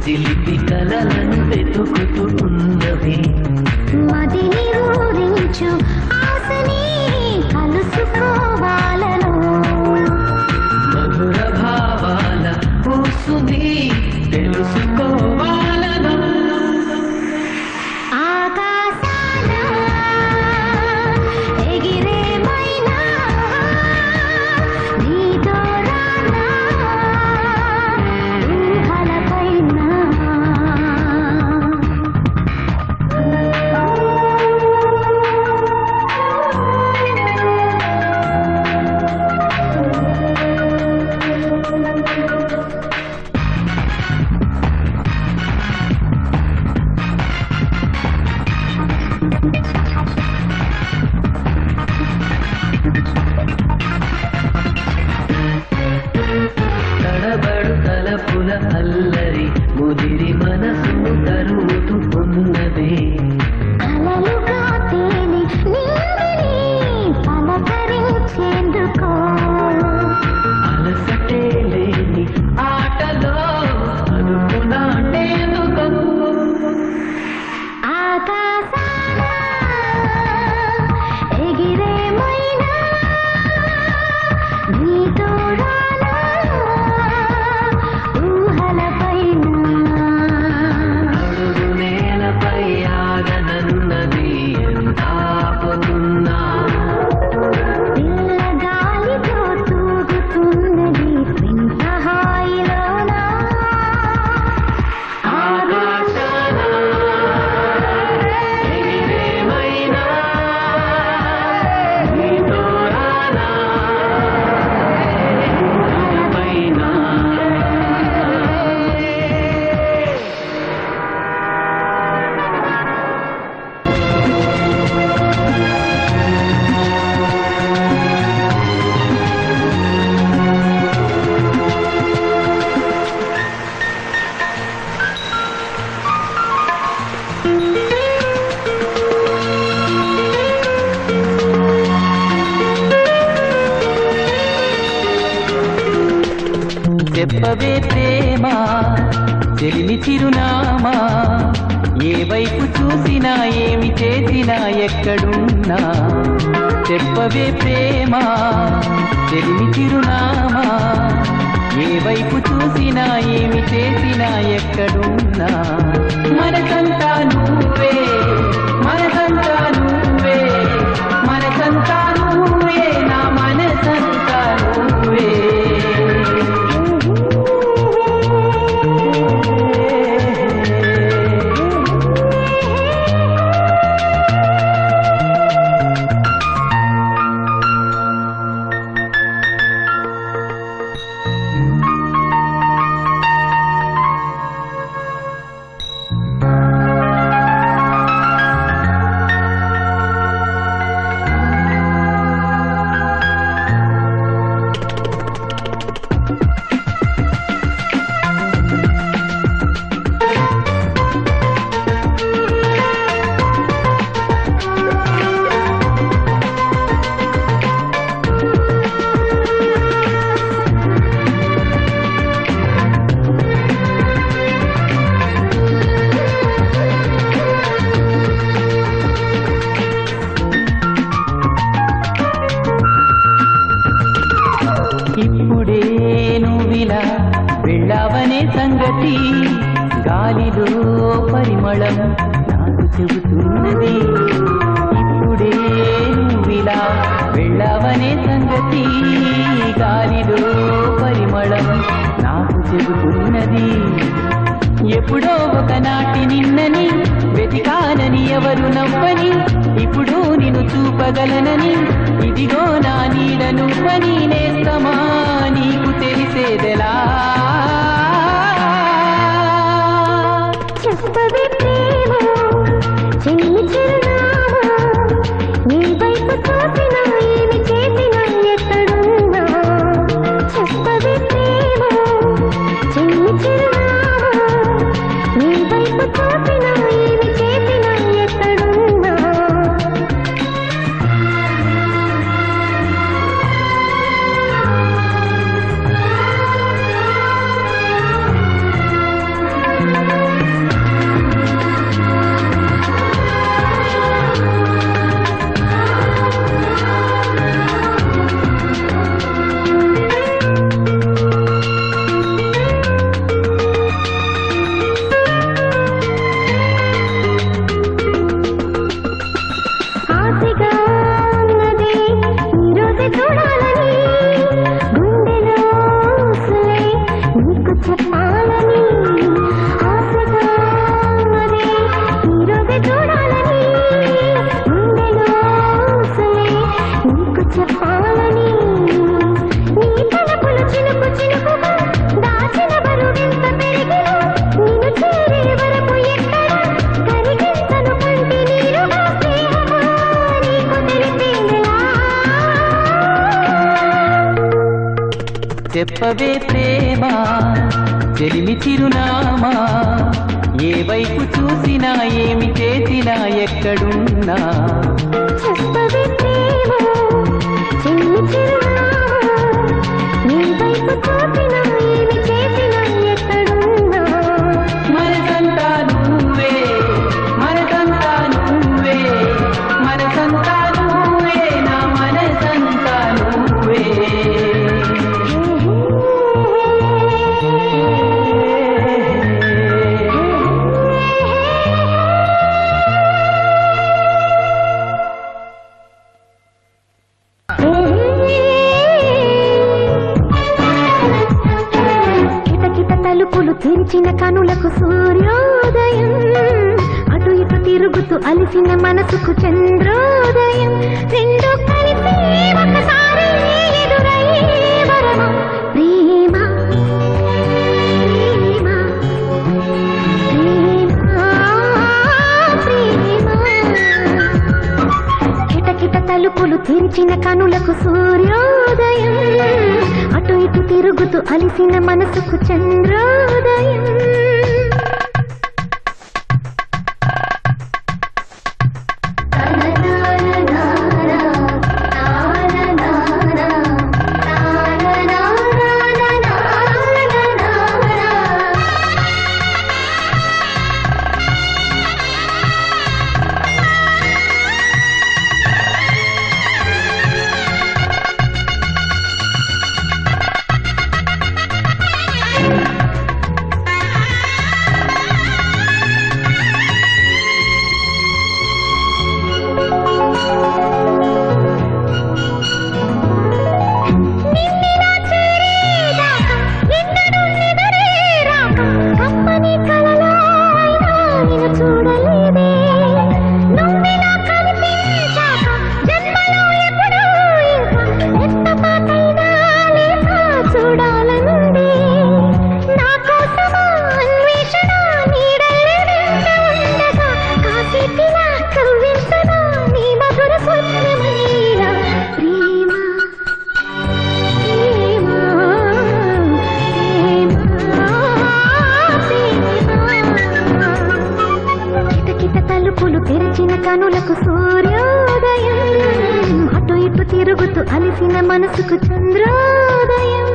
చిలిపి కలలను వెతుకుతూ ఉన్నవి మదిని ఊరించు ఆశని కలుసుకోవాలను మధుర భావాల పూసుని తెలుసుకోవాలను ఆకాశాన ఎగిరే మైనా నీతో రానా ఊహలపైన తడబడు తలపుల అల్లరి ముదిరి మనసును తరుముతూ ఉన్నదే అలలుగా తేలి నిందిని పలకరించేందుకో అలసటే లేని ఆటలో అనుకున్నాంటేందుకు ఆకాశాన ఎగిరే మైనా నీతో రానా ఊహలపైన అడుగు నేలపై ఆగనన్నది ఎంత ఆపుతున్నా పిల్ల గాలితో తూగుతున్నది వింత హాయిలోనా ఆకాశాన ఎగిరేమైనా నీతో రానా ఊహలపైన చెప్పవే ప్రేమ చెలిమి చిరునామా ఏ వైపు చూసినా ఏమి చేసినా ఎక్కడున్నా చెప్పవే ప్రేమ చెలిమి చిరునామా ఏ వైపు చూసినా ఏమి చేసినా ఎక్కడున్నా మనసంతా నువ్వే మనసంతా నువ్వే మనసంతా నువ్వే నా మనసంతా నువ్వే ఇప్పుడే నువ్విలా వెళ్ళావనే సంగతి గాలిలో పరిమళం నాకు చెబుతున్నది ఇప్పుడే నువ్విలా వెళ్ళావనే సంగతి గాలిలో పరిమళం నాకు చెబుతున్నది ఎప్పుడో ఒకనాటి నిన్నని వెతికానని ఎవరు నవ్వని ఇప్పుడు నిన్ను చూపగలనని ఇదిగో నా నీడ నువ్వని నేస్తమా నీకు తెలిసేదెలా చెప్పవే ప్రేమ చెల్లి చిరునామా నీ వైపు చూసినా ఏమి చేసినా ఎక్కడున్నా చెప్పవే ప్రేమ చెల్లి చిరునామా నీ వైపు చూసినా ఏమి చేసినా ఎక్కడున్నా చెప్పవే ప్రేమ చెలిమి చిరునామా ఏ వైపు చూసినా ఏమి చేసినా ఎక్కడున్నా చెప్పవే ప్రేమ చెలిమి చిరునామా నీ వైపు చూసినా ఏమి చేసినా ఎక్కడున్నా మనసంతా నువ్వే మనసంతా నువ్వే మనసంతా నువ్వే నా మనసంతా నువ్వే తలుపులు తెరిచిన కనులకు సూర్యోదయం అటు ఇటు తిరుగుతూ అలిసిన మనసుకు చంద్రోదయం రెండు కలిసి ఒకసారి ఎదురయ్యే వరమా ప్రేమ ప్రేమ ప్రేమ కిటకిట తలుపులు తెరిచిన కనులకు సూర్యోదయం అటు ఇటు తిరుగుతూ అలిసిన మనసుకు చంద్రోదయం కనులకు సూర్యోదయం అటు ఇటు తిరుగుతూ అలిసిన మనసుకు చంద్రోదయం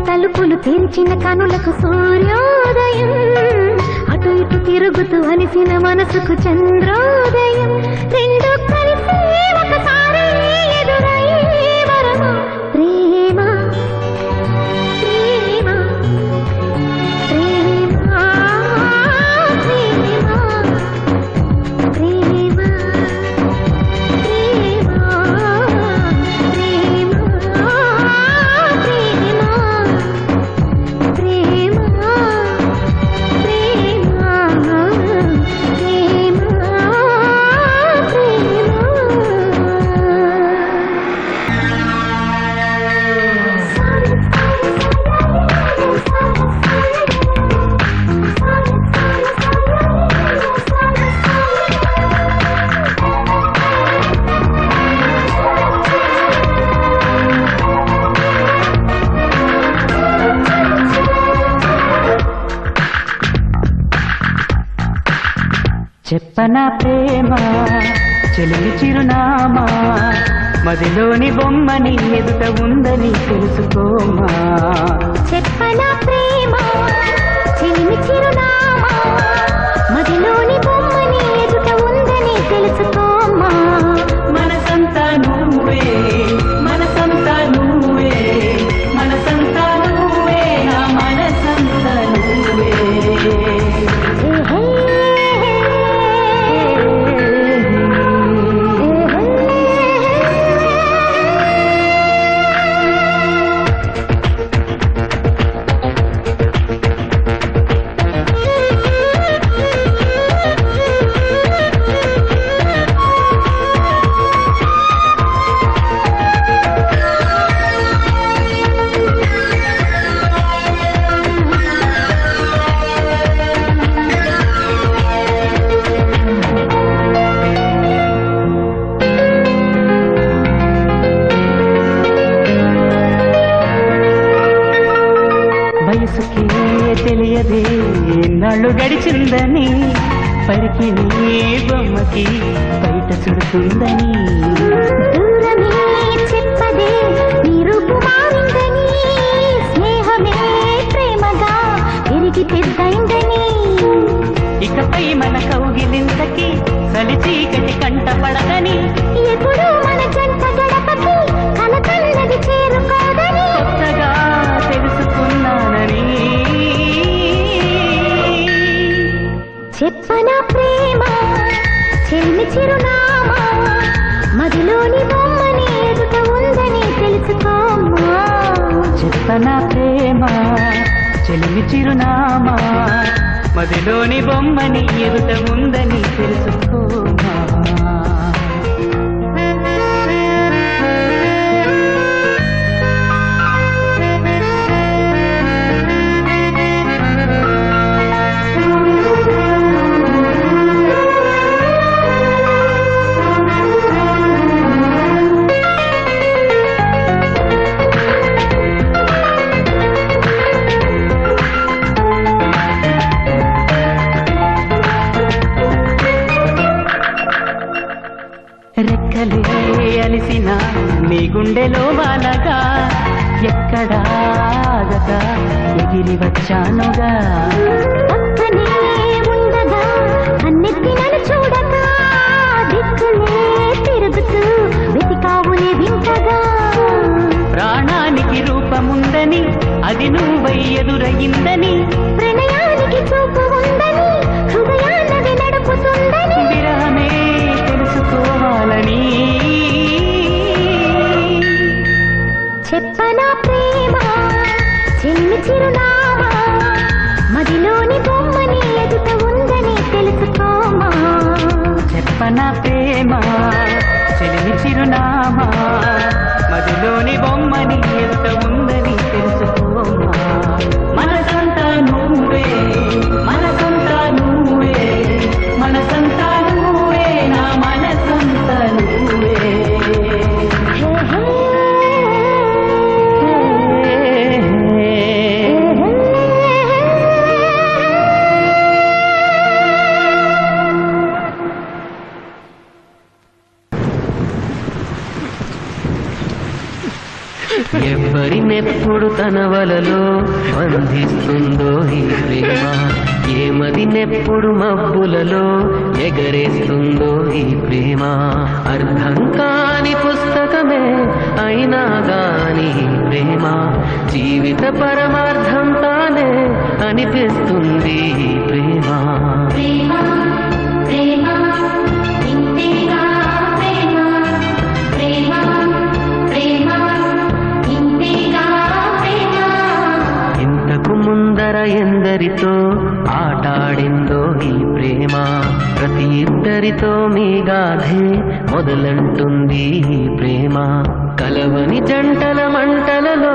తలుపులు తెరిచిన కనులకు సూర్యోదయం అటు ఇటు తిరుగుతూ అలిసిన మనసుకు చంద్రోదయం రెండు కలిసి ఒకసారి ఎదురయ్యే వరమా ప్రేమ ప్రేమ ప్రేమ ప్రేమ ప్రేమ ప్రేమ చెప్పనా ప్రేమ చెలిమి చిరునామా మదిలోని బొమ్మని ఎదుట ఉందని తెలుసుకోమా చెప్పనా ప్రేమ చెలిమి చిరునామా మదిలోని బొమ్మని ఎదుట ఉందని తెలుసుకోమా మనసంతా నువ్వే మనసంతా నువ్వే మనసంతా నువ్వే నా మనసంతా నువ్వే వయసుకే తెలియదే నాళ్ళు గడిచిందని పరికి నీ బొమ్మకి బయట చుడుతుందని దూరమే చెప్పదే నీ రూపు మారిందని స్నేహమే ప్రేమగా పెరిగి పెద్దయిందని ఇకపై మన కౌగిలింతకి చలి చీకటి కంట పడదని ఎప్పుడు మన జంట గడపకి కలకన్నది చేరుకోదని కొత్తగా తెలుసుకున్నానని చెప్పనా ప్రేమ చెల్లి చిరునామా మదిలోని బొమ్మని ఎదుట ఉందని తెలుసుకోమా చెప్పనా ప్రేమ చెలిమి చిరునామా మదిలోని బొమ్మని ఎదుట ఉందని తెలుసుకోమా రెక్కలే అలిసిన నీ గుండెలో వానగా ఎక్కడాగగా ఎగిరి వచ్చానుగా పక్కనే ఉండగా కన్నెత్తి నన్ను చూడగా దిక్కులే తిరుగుతూ వెతికావులే వింతగా ప్రాణానికి రూపముందని అది నువ్వై ఎదురయ్యిందని ప్రణయానికి చూపు ఉందని హృదయాన్నది నడుపుతుందని విరహమే తెలుసుకోవాలని చెప్పనా ప్రేమ చెల్లి చిరునామా మదిలోని బొమ్మని ఎదుట ఉందని తెలుసుకోమా చెప్పనా ప్రేమ చెలిమి చిరునామా మదిలోని బొమ్మని ఎదుట ఉందని తెలుసుకోమా మనసంతా నువ్వే మనసంతా నువ్వే మనసంతా నువ్వే నా మనసంతా నువ్వే ఎవరినెప్పుడు తన వలలో బంధిస్తుందో ఈ ప్రేమ ఏమదినెప్పుడు మబ్బులలో ఎగరేస్తుందో ఈ ప్రేమ అర్థం కాని పుస్తకమే అయినా గాని ప్రేమ జీవిత పరమార్థం తానే అనిపిస్తుంది ఈ ప్రేమ ఇంతకు ముందర ఎందరితో ఆటాడిందో ఈ ప్రేమ ప్రతి ఇద్దరితో మీ గాథే మొదలంటుంది ఈ ప్రేమ కలవని జంటల మంటలలో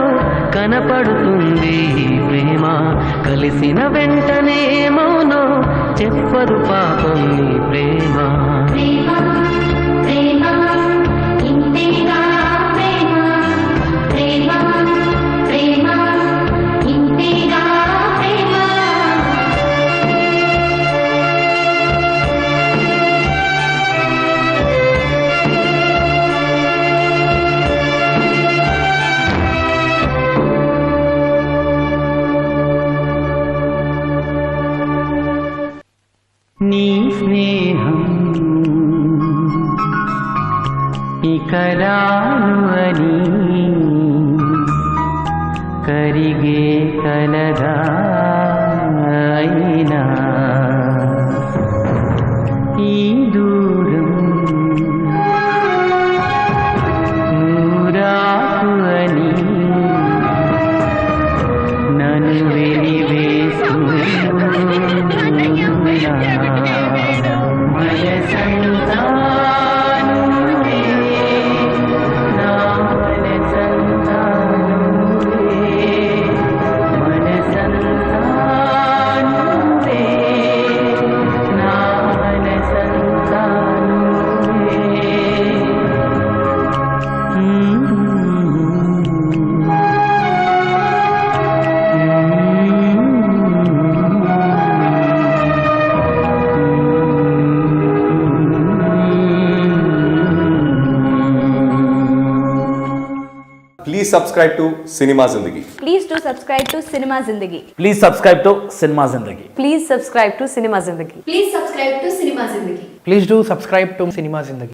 కనపడుతుంది ఈ ప్రేమ కలిసిన వెంటనే మౌనో చెప్పదు పాపం ఈ ప్రేమ నీ స్నేహం ఇక రాను అని కరిగే కలగా అయినా ఈ దూరం నూరాకు అని నన్ను వెలివేస్తున్నా మనసంతా నువ్వే, నా మనసంతా నువ్వే, మనసంతా నువ్వే, నా మనసంతా నువ్వే. Please subscribe to Cinema Zindagi. Please do subscribe to Cinema Zindagi. Please subscribe to Cinema Zindagi. Please subscribe to Cinema Zindagi. Please subscribe to Cinema Zindagi. Please do subscribe to Cinema Zindagi.